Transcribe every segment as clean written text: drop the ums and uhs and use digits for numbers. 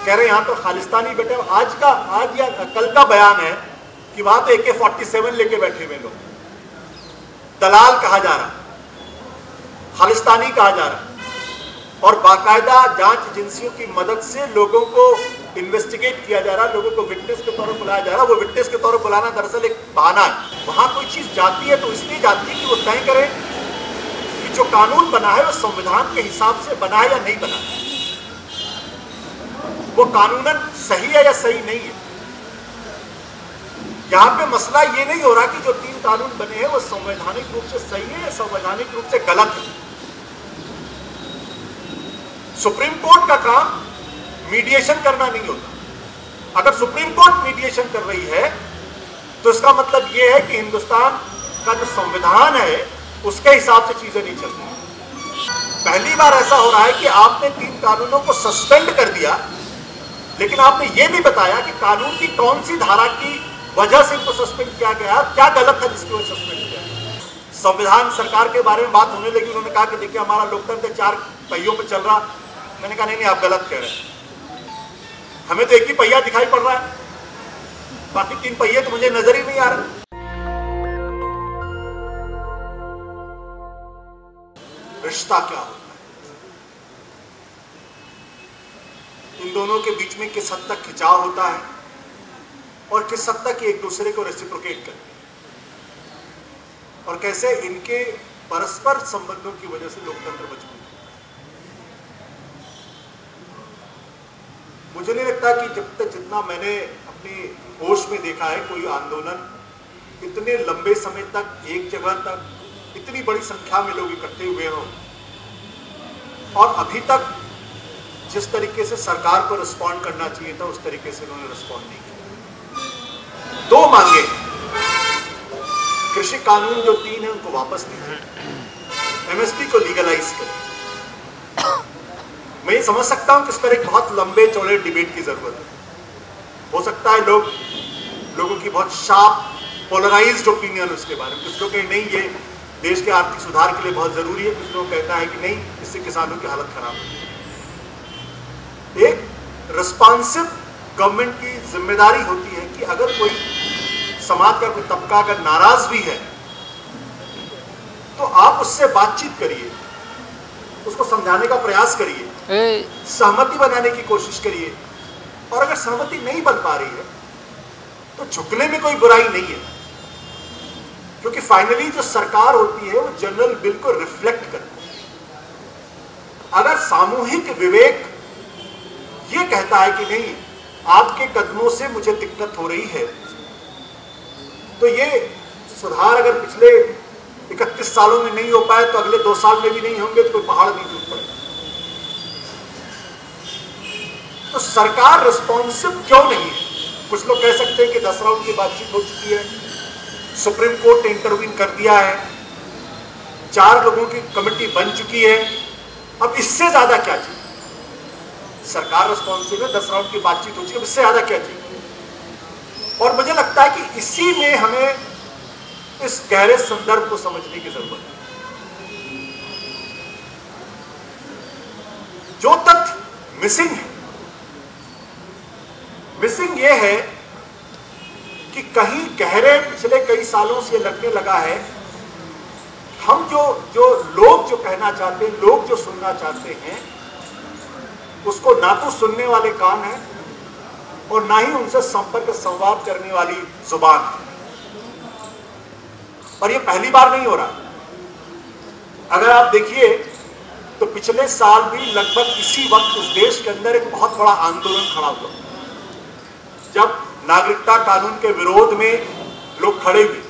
कह रहे यहाँ तो खालिस्तानी बैठे। आज या कल का बयान है कि वहां तो AK-47 लेके बैठे हुए लोग, दलाल कहा जा रहा, खालिस्तानी कहा जा रहा, और बाकायदा जांच एजेंसियों की मदद से लोगों को इन्वेस्टिगेट किया जा रहा, लोगों को विटनेस के तौर पर बुलाया जा रहा। वो विटनेस के तौर पर बुलाना दरअसल एक बहाना है। वहां कोई चीज जाती है तो इसलिए जाती है कि वो तय करे कि जो कानून बना है वो संविधान के हिसाब से बना है या नहीं बना है, वो कानूनन सही है या सही नहीं है। यहां पे मसला ये नहीं हो रहा कि जो 3 कानून बने हैं वो संवैधानिक रूप से सही है या संवैधानिक रूप से गलत है। सुप्रीम कोर्ट का काम मीडिएशन करना नहीं होता। अगर सुप्रीम कोर्ट मीडिएशन कर रही है तो इसका मतलब यह है कि हिंदुस्तान का जो संविधान है उसके हिसाब से चीजें नहीं चल रही। पहली बार ऐसा हो रहा है कि आपने 3 कानूनों को सस्पेंड कर दिया, लेकिन आपने ये नहीं बताया कि कानून की कौन सी धारा की वजह से इनको सस्पेंड किया गया, क्या गलत था जिसकी वजह सस्पेंड किया गया। संविधान सरकार के बारे में बात होने लगी, उन्होंने कहा कि देखिए हमारा लोकतंत्र 4 पहियों पर चल रहा। मैंने कहा नहीं, आप गलत कह रहे हैं, हमें तो एक ही पहिया दिखाई पड़ रहा है, बाकी 3 पहिए तो मुझे नजर ही नहीं आ रहे। रिश्ता क्या होता है, इन दोनों के बीच में किस हद तक खिंचाव होता है और किस हद तक एक दूसरे को रेसिप्रोकेट करते हैं, और कैसे इनके परस्पर संबंधों की वजह से लोकतंत्र मजबूत है। मुझे नहीं लगता कि जब तक जितना मैंने अपनी होश में देखा है, कोई आंदोलन इतने लंबे समय तक एक जगह तक इतनी बड़ी संख्या में लोग इकट्ठे हुए हों और अभी तक जिस तरीके से सरकार को रिस्पॉन्ड करना चाहिए था उस तरीके से उन्होंने रिस्पॉन्ड नहीं किया। 2 मांगे, कृषि कानून जो 3 है उनको वापस लीजिए, MSP को लीगलाइज करें। मैं ये समझ सकता हूं कि इस पर एक बहुत लंबे चौड़े डिबेट की जरूरत है। हो सकता है लोगों की बहुत शार्प पोलराइज्ड ओपिनियन उसके बारे में। कुछ लोग कहें नहीं, ये देश के आर्थिक सुधार के लिए बहुत जरूरी है, कुछ लोग कहता है कि नहीं, इससे किसानों की हालत खराब है। एक रिस्पॉन्सिव गवर्नमेंट की जिम्मेदारी होती है कि अगर कोई समाज का कोई तबका अगर नाराज भी है तो आप उससे बातचीत करिए, उसको समझाने का प्रयास करिए, सहमति बनाने की कोशिश करिए, और अगर सहमति नहीं बन पा रही है तो झुकने में कोई बुराई नहीं है, क्योंकि फाइनली जो सरकार होती है वो जनरल बिल को रिफ्लेक्ट करती है। अगर सामूहिक विवेक ये कहता है कि नहीं, आपके कदमों से मुझे दिक्कत हो रही है, तो ये सुधार अगर पिछले 31 सालों में नहीं हो पाए तो अगले 2 साल में भी नहीं होंगे, तो कोई पहाड़ नहीं टूट पड़ेगा। तो सरकार रिस्पॉन्सिव क्यों नहीं है? कुछ लोग कह सकते हैं कि 10 राउंड की बातचीत हो चुकी है, सुप्रीम कोर्ट ने इंटरवीन कर दिया है, 4 लोगों की कमेटी बन चुकी है, अब इससे ज्यादा क्या चाहिए? सरकार रिस्पॉन्सिव है, 10 राउंड की बातचीत हो चुकी है, इससे ज्यादा क्या चाहिए? और मुझे लगता है कि इसी में हमें इस गहरे संदर्भ को समझने की जरूरत है। जो तथ्य मिसिंग है, मिसिंग ये है कि कहीं गहरे पिछले कई सालों से लगने लगा है, हम जो लोग जो कहना चाहते हैं, लोग जो सुनना चाहते हैं, उसको ना तो सुनने वाले कान हैं और ना ही उनसे संपर्क संवाद करने वाली जुबान है। और ये पहली बार नहीं हो रहा। अगर आप देखिए तो पिछले साल भी लगभग इसी वक्त इस देश के अंदर एक बहुत बड़ा आंदोलन खड़ा हुआ, जब नागरिकता कानून के विरोध में लोग खड़े हुए।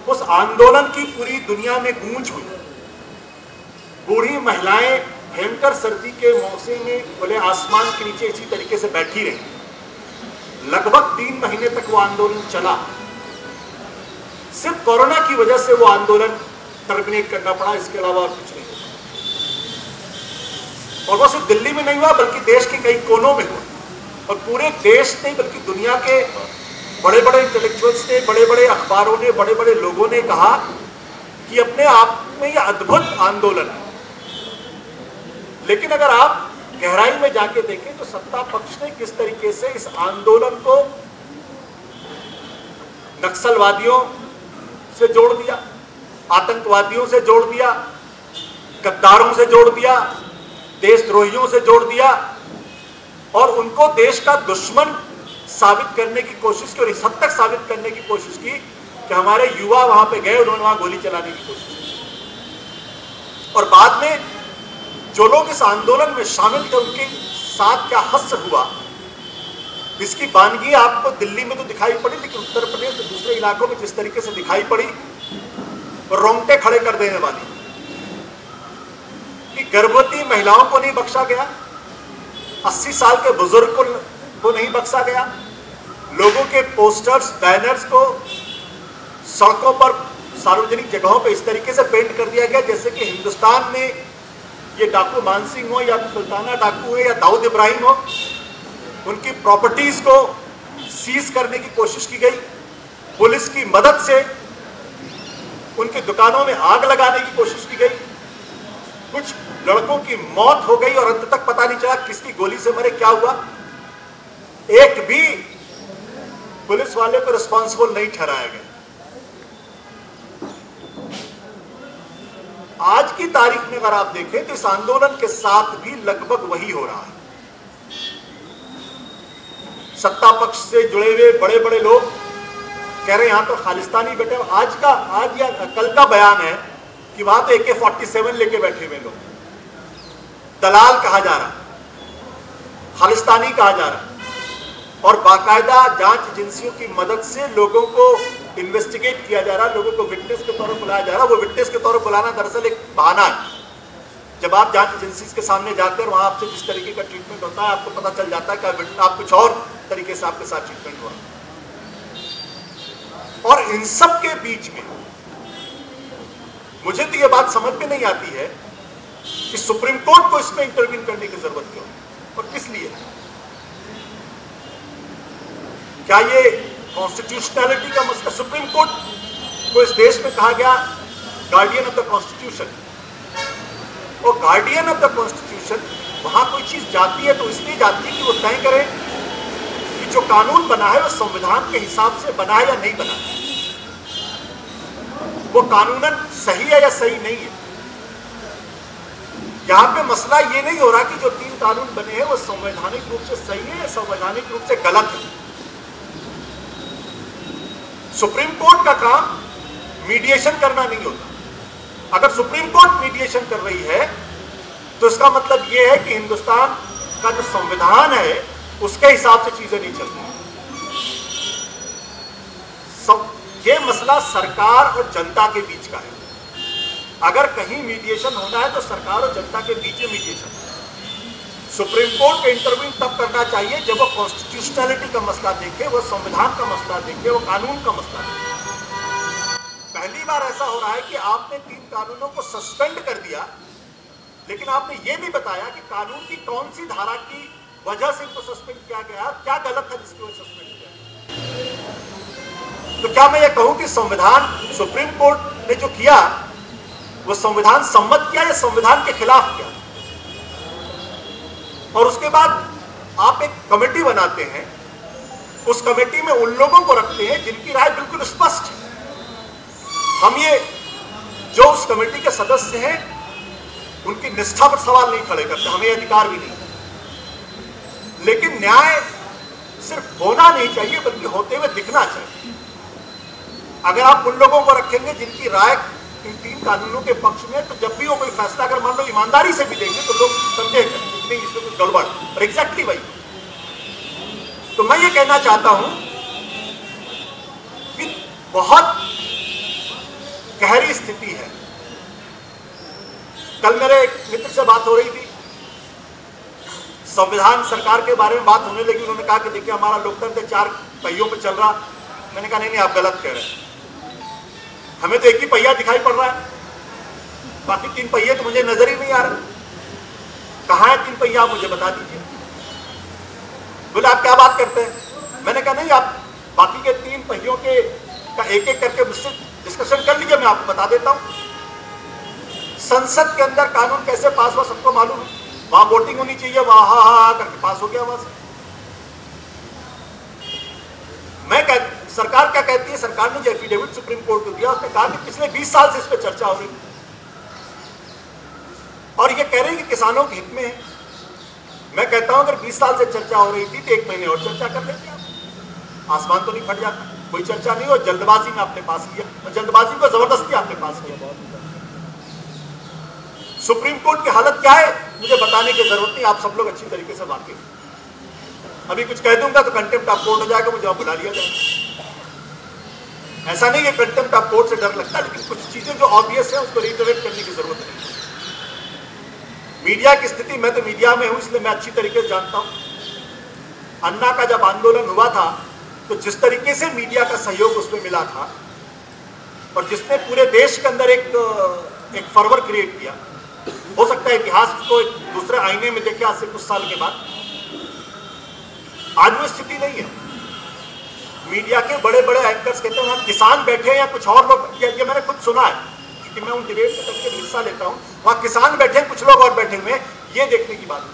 उस आंदोलन की पूरी दुनिया में गूंज हुई। बूढ़ी महिलाएं भयंकर सर्दी के मौसम में खुले आसमान के नीचे इसी तरीके से बैठी रही। लगभग 3 महीने तक वो आंदोलन चला। सिर्फ कोरोना की वजह से वो आंदोलन टर्मिनेट करना पड़ा, इसके अलावा कुछ नहीं। और वो सिर्फ दिल्ली में नहीं हुआ, बल्कि देश के कई कोनों में हुआ। और पूरे देश नहीं बल्कि दुनिया के बड़े बड़े इंटेलेक्चुअल्स ने, बड़े बड़े अखबारों ने, बड़े बड़े लोगों ने कहा कि अपने आप में यह अद्भुत आंदोलन है। लेकिन अगर आप गहराई में जाके देखें तो सत्ता पक्ष ने किस तरीके से इस आंदोलन को नक्सलवादियों से जोड़ दिया, आतंकवादियों से जोड़ दिया, गद्दारों से जोड़ दिया, देशद्रोहियों से जोड़ दिया और उनको देश का दुश्मन साबित करने की कोशिश की और इस हद तक साबित करने की कोशिश की कि हमारे युवा वहां पे गए, उन्होंने वहां गोली चलाने की कोशिश की और बाद में जो लोग इस आंदोलन में शामिल थे उनके साथ क्या हश्र हुआ, इसकी वानगी आपको दिल्ली में तो दिखाई पड़ी, लेकिन उत्तर प्रदेश और दूसरे इलाकों में जिस तरीके से दिखाई पड़ी रोंगटे खड़े कर देने वाली कि गर्भवती महिलाओं को नहीं बख्शा गया, 80 साल के बुजुर्ग को नहीं बख्शा गया, लोगों के पोस्टर्स बैनर्स को सड़कों पर सार्वजनिक जगहों पर इस तरीके से पेंट कर दिया गया जैसे कि हिंदुस्तान में ये डाकू मानसिंह हो या सुल्ताना डाकू हो या दाऊद इब्राहिम हो, उनकी प्रॉपर्टीज को सीज करने की कोशिश की गई, पुलिस की मदद से उनकी दुकानों में आग लगाने की कोशिश की गई, कुछ लड़कों की मौत हो गई और अंत तक पता नहीं चला किसकी गोली से मरे, क्या हुआ, एक भी पुलिस वाले को रिस्पॉन्सिबल नहीं ठहराया गया। आज की तारीख में अगर आप देखें तो इस आंदोलन के साथ भी लगभग वही हो रहा है। सत्ता पक्ष से जुड़े हुए बड़े बड़े लोग कह रहे हैं यहां तो खालिस्तानी बैठे, आज या कल का बयान है कि वहां तो AK-47 लेके बैठे हुए लोग, दलाल कहा जा रहा, खालिस्तानी कहा जा रहा और बाकायदा जांच एजेंसियों की मदद से लोगों को इन्वेस्टिगेट किया जा रहा, लोगों को विटनेस के तौर पर बुलाया जा रहा। वो विटनेस के तौर पर बुलाना दरअसल एक बहाना है। जब आप जांच एजेंसीज के सामने जाते हैं और वहां आपसे जिस तरीके का ट्रीटमेंट होता है आपको पता चल जाता है कि आप कुछ और तरीके से आपके साथ ट्रीटमेंट हुआ। और इन सब के बीच में मुझे तो यह बात समझ में नहीं आती है कि सुप्रीम कोर्ट को इसमें इंटरवीन करने की जरूरत क्यों और किस लिए। क्या ये कॉन्स्टिट्यूशनैलिटी का मसला? सुप्रीम कोर्ट को इस देश में कहा गया गार्डियन ऑफ द कॉन्स्टिट्यूशन, और गार्डियन ऑफ द कॉन्स्टिट्यूशन वहां कोई चीज जाती है तो इसलिए जाती है कि वो तय करे कि जो कानून बना है वो संविधान के हिसाब से बना है या नहीं बना है, वो कानूनन सही है या सही नहीं है। यहां पे मसला ये नहीं हो रहा कि जो 3 कानून बने हैं वो संवैधानिक रूप से सही है या संवैधानिक रूप से गलत है। सुप्रीम कोर्ट का काम मीडिएशन करना नहीं होता। अगर सुप्रीम कोर्ट मीडिएशन कर रही है तो इसका मतलब यह है कि हिंदुस्तान का जो संविधान है उसके हिसाब से चीजें नहीं चल रही। ये मसला सरकार और जनता के बीच का है। अगर कहीं मीडिएशन होना है तो सरकार और जनता के बीच में मीडिएशन। सुप्रीम कोर्ट का इंटरव्यू तब करना चाहिए जब वो कॉन्स्टिट्यूशनैलिटी का मसला देखे, वो संविधान का मसला देखे, वो कानून का मसला देखे। पहली बार ऐसा हो रहा है कि आपने 3 कानूनों को सस्पेंड कर दिया, लेकिन आपने ये भी बताया कि कानून की कौन सी धारा की वजह से इनको सस्पेंड किया गया, क्या गलत था जिसकी वजह सस्पेंड किया। तो क्या मैं ये कहूं कि संविधान सुप्रीम कोर्ट ने जो किया वो संविधान सम्मत किया या संविधान के खिलाफ किया? और उसके बाद आप एक कमेटी बनाते हैं, उस कमेटी में उन लोगों को रखते हैं जिनकी राय बिल्कुल स्पष्ट है। हम ये जो उस कमेटी के सदस्य हैं उनकी निष्ठा पर सवाल नहीं खड़े करते, हमें अधिकार भी नहीं। लेकिन न्याय सिर्फ होना नहीं चाहिए बल्कि होते हुए दिखना चाहिए। अगर आप उन लोगों को रखेंगे जिनकी राय इन 3 कानूनों के पक्ष में, तो जब भी वो कोई फैसला अगर मान लो ईमानदारी से भी देंगे तो लोग संदेह करेंगे कि नहीं इसमें कुछ गड़बड़। और एग्जैक्टली वही तो मैं ये कहना चाहता हूं कि बहुत गहरी स्थिति है। कल मेरे एक मित्र से बात हो रही थी, संविधान सरकार के बारे में बात होने लगी। उन्होंने कहा कि देखिए हमारा लोकतंत्र 4 पहियों पे चल रहा। मैंने कहा नहीं आप गलत कह रहे हैं, हमें तो एक ही पहिया दिखाई पड़ रहा है, बाकी 3 पहिए तो मुझे नजर ही नहीं आ रहे। कहाँ है 3 पहिया, आप मुझे बता दीजिए। बोले आप क्या बात करते हैं? मैंने कहा नहीं, आप बाकी के 3 पहियों के का एक एक करके मुझसे डिस्कशन कर लीजिए, मैं आपको बता देता हूं। संसद के अंदर कानून कैसे पास हुआ सबको मालूम है। वहां वोटिंग होनी चाहिए, वहां हा करके पास हो गया वहां से। सरकार क्या कहती है, सरकार ने जो एफिडेविट सुप्रीम कोर्ट को दिया उसने कहा कि पिछले 20 साल से इस पर चर्चा हो रही और ये कह रहे हैं कि किसानों के हित में है। मैं कहता हूं अगर 20 साल से चर्चा हो रही थी तो 1 महीने और चर्चा कर लेते आप, आसमान तो नहीं फट जाता। कोई चर्चा नहीं हो, जल्दबाजी में आपने पास किया और जल्दबाजी को जबरदस्ती आपने पास किया। सुप्रीम कोर्ट की हालत क्या है मुझे बताने की जरूरत नहीं, आप सब लोग अच्छी तरीके से वाकिफ। अभी कुछ कह दूंगा तो कंटेम्प्ट ऑफ कोर्ट हो जाएगा, मुझे बुला लिया जाएगा। ऐसा नहीं है कंटेम्प्ट ऑफ कोर्ट से डर लगता, लेकिन कुछ चीजें जो ऑब्वियस है उसको रिटरेट करने की जरूरत नहीं। मीडिया की स्थिति, मैं तो मीडिया में हूं इसलिए मैं अच्छी तरीके से जानता हूं। अन्ना का जब आंदोलन हुआ था तो जिस तरीके से मीडिया का सहयोग उसमें मिला था और जिसने पूरे देश के अंदर एक फर्वर क्रिएट किया, हो सकता है इतिहास उसको एक दूसरे आईने में देखे आज से कुछ साल के बाद। आज वो स्थिति नहीं है। मीडिया के बड़े बड़े एंकर्स कहते हैं वहां किसान बैठे हैं या कुछ और लोग, ये मैंने खुद सुना है क्योंकि मैं उन डिबेट में तक हिस्सा लेता हूं, वहां किसान बैठे हैं कुछ लोग और बैठे हुए, ये देखने की बात है।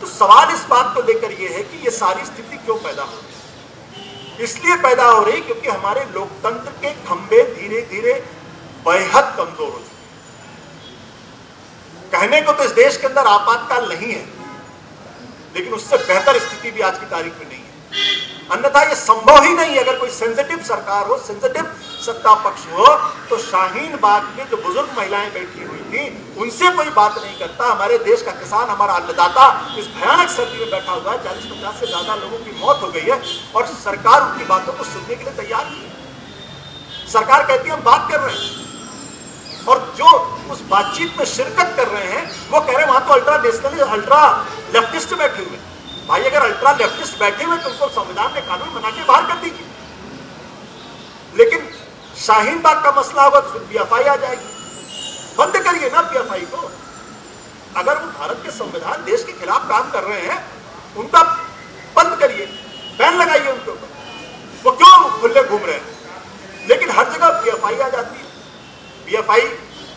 तो सवाल इस बात को लेकर ये है कि ये सारी स्थिति क्यों पैदा हो रही? इसलिए पैदा हो रही क्योंकि हमारे लोकतंत्र के खंभे धीरे धीरे बेहद कमजोर हो चुके। कहने को तो इस देश के अंदर आपातकाल नहीं है, लेकिन उससे बेहतर स्थिति भी आज की तारीख में नहीं है। अन्यथा ये संभव ही नहीं है। अगर कोई सेंसिटिव सरकार हो, सेंसिटिव सत्ता पक्ष हो, तो शाहीन बाग में जो बुजुर्ग महिलाएं बैठी हुई थी उनसे कोई बात नहीं करता। हमारे देश का किसान, हमारा अन्नदाता इस भयानक सर्दी में बैठा हुआ है, 40-50 से ज्यादा लोगों की मौत हो गई है और सरकार उनकी बातों को सुनने के लिए तैयार नहीं है। सरकार कहती है हम बात कर रहे हैं और जो उस बातचीत में शिरकत कर रहे हैं वो कह रहे हैं वहां तो अल्ट्रा नेशनलिस्ट, अल्ट्रा लेफ्टिस्ट बैठे हुए। भाई अगर अल्ट्रा लेफ्टिस्ट बैठे हुए तो उनको संविधान में कानून बना के बाहर कर दीजिए, लेकिन शाहीन बाग का मसला होगा तो फिर पीएफआई आ जाएगी। बंद करिए ना पीएफआई को। अगर वो भारत के संविधान देश के खिलाफ काम कर रहे हैं उनका बंद करिए, बैन लगाइए उनके ऊपर। वो क्यों खुले घूम रहे हैं? लेकिन हर जगह पीएफआई आ जाती है। पीएफआई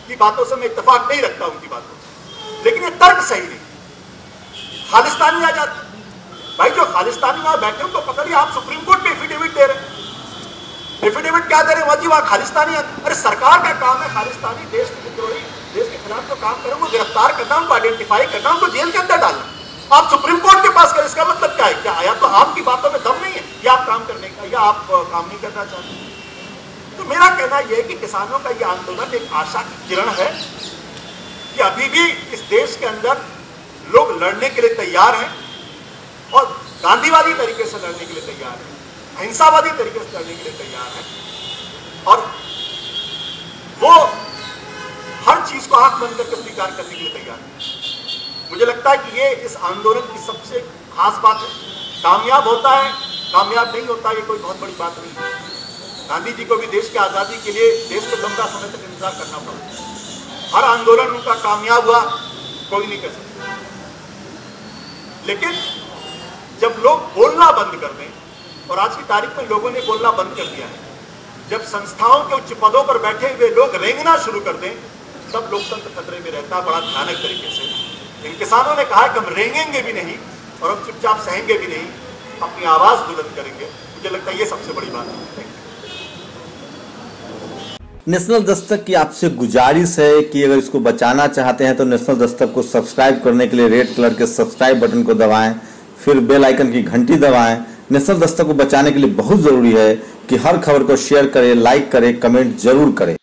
की बातों से मैं इत्तेफाक नहीं रखता उनकी बातों से, लेकिन ये तर्क सही नहीं। खालिस्तानी आ जाते भाई, जो खालिस्तानी वहां बैठे उनको पकड़िए। आप सुप्रीम कोर्ट में एफिडेविट दे रहे हैं, एफिडेविट क्या दे रहे हैं? वहां जी वहां खालिस्तानी। अरे सरकार का काम है खालिस्तानी देश के विद्रोही, देश के खिलाफ जो काम करें उनको गिरफ्तार करना, उनको आइडेंटिफाई करना, उनको जेल के अंदर डालना। आप सुप्रीम कोर्ट के पास करें, इसका मतलब क्या है? क्या आया तो आपकी बातों में दम नहीं है या आप काम करने का, या आप काम नहीं करना चाहते? तो मेरा कहना यह है कि किसानों का यह आंदोलन एक आशा की किरण है कि अभी भी इस देश के अंदर लोग लड़ने के लिए तैयार हैं और गांधीवादी तरीके से लड़ने के लिए तैयार हैं, अहिंसावादी तरीके से लड़ने के लिए तैयार हैं और वो हर चीज को आंख बंद करके स्वीकार करने के लिए तैयार है। मुझे लगता है कि ये इस आंदोलन की सबसे खास बात है। कामयाब होता है, कामयाब नहीं होता, ये कोई बहुत बड़ी बात नहीं है। गांधी जी को भी देश की आजादी के लिए देश को लंबा समय तक इंतजार करना पड़ा। हर आंदोलन उनका कामयाब हुआ कोई नहीं कह सकता, लेकिन जब लोग बोलना बंद कर दें, और आज की तारीख में लोगों ने बोलना बंद कर दिया है, जब संस्थाओं के उच्च पदों पर बैठे हुए लोग रेंगना शुरू कर दें, तब लोकतंत्र खतरे में रहता है बड़ा भयानक तरीके से। इन किसानों ने कहा कि हम रेंगेंगे भी नहीं और हम चुपचाप सहेंगे भी नहीं, अपनी आवाज बुलंद करेंगे। मुझे लगता है ये सबसे बड़ी बात है। नेशनल दस्तक की आपसे गुजारिश है कि अगर इसको बचाना चाहते हैं तो नेशनल दस्तक को सब्सक्राइब करने के लिए रेड कलर के सब्सक्राइब बटन को दबाएं, फिर बेल आइकन की घंटी दबाएं। नेशनल दस्तक को बचाने के लिए बहुत जरूरी है कि हर खबर को शेयर करें, लाइक करें, कमेंट जरूर करें।